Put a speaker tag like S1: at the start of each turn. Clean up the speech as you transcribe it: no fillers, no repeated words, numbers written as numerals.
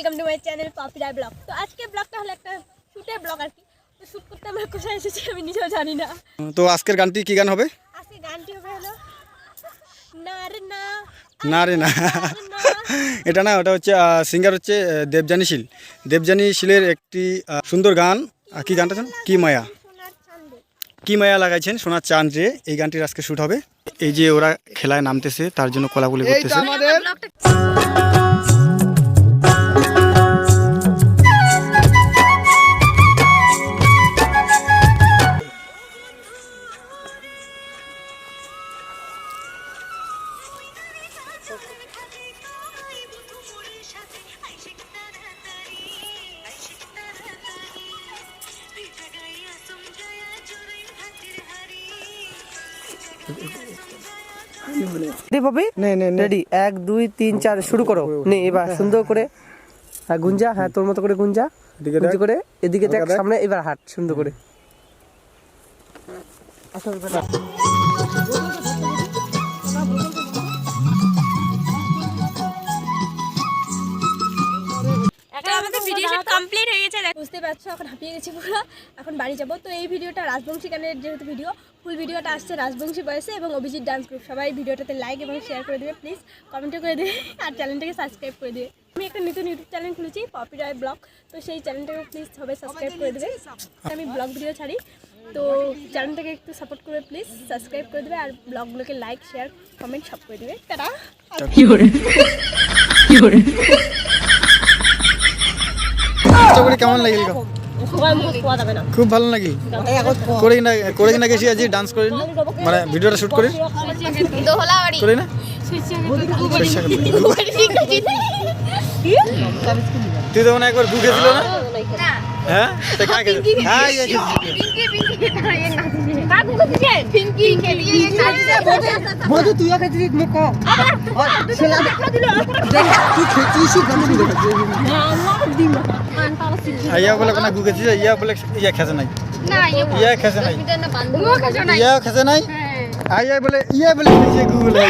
S1: Welcome to my channel popular blog. তো আজকে ব্লগটা হলো একটা শুটের ব্লগ আর কি। তো শুট করতে আমরা কোথায় এসেছি আমি নিজেও জানি না।
S2: তো আজকের গানটি কি গান হবে?
S1: আজকে গানটি হবে হলো না রে না
S2: না রে না, এটা না, ওটা হচ্ছে সিঙ্গার হচ্ছে দেবজানী শীলের একটি সুন্দর গান। কি গানটা জানো? কি মায়া,
S1: সোনার চাঁদে।
S2: কি মায়া লাগাইছেন সোনার চাঁদ রে, এই গানটির আজকে শ্যুট হবে। এই যে ওরা খেলায় নামতেছে, তার জন্য কোলাকুলি করতেছে।
S3: রেডি 1 2 3 4 শুরু করো। নে এবার সুন্দর করে গুঞ্জা, হ্যাঁ তোর মতো করে গুঞ্জা, গুঞ্জা করে এদিকে দেখ সামনে, এবার হাট সুন্দর করে।
S1: এখন আমাদের ভিডিও শুট কমপ্লিট হয়ে গেছে, বুঝতে পারছো এখন হাঁপিয়ে গেছি পুরো। এখন বাড়ি যাব। তো এই ভিডিওটা রাজবংশী গানের যেহেতু ভিডিও, ফুল ভিডিওটা আসছে রাজবংশী বয়সে এবং অভিজিৎ ডান্স গ্রুপ। সবাই ভিডিওটাতে লাইক এবং শেয়ার করে দেবে প্লিজ, কমেন্টও করে দেবে আর চ্যানেলটাকে সাবস্ক্রাইব করে দেবে। আমি একটা নতুন ইউটিউব চ্যানেল খুলেছি পপিলার ব্লগ, তো সেই চ্যানেলটাকে প্লিজ সবাই সাবস্ক্রাইব করে দেবে। আমি ব্লগ ভিডিও ছাড়ি, তো চ্যানেলটাকে একটু সাপোর্ট করবে প্লিজ, সাবস্ক্রাইব করে দেবে আর ব্লগগুলোকে লাইক শেয়ার কমেন্ট সব করে দেবে। তারা
S2: কেমন লাগিল? খুব ভালো নাকি? করে কিনা গেছি আজ ডান্স করি, মানে ভিডিওটা শুট করি করি না। তুই তো মনে একবার গু খেয়েছিল না? হ্যাঁ ইয়া বলে কোনো গু খেয়েছি, ইয়া বলে ইয়া খেছে নাই, ইয়া খেছে নাই, ইয়া খেছে নাই, ইয়া বলে গু বলে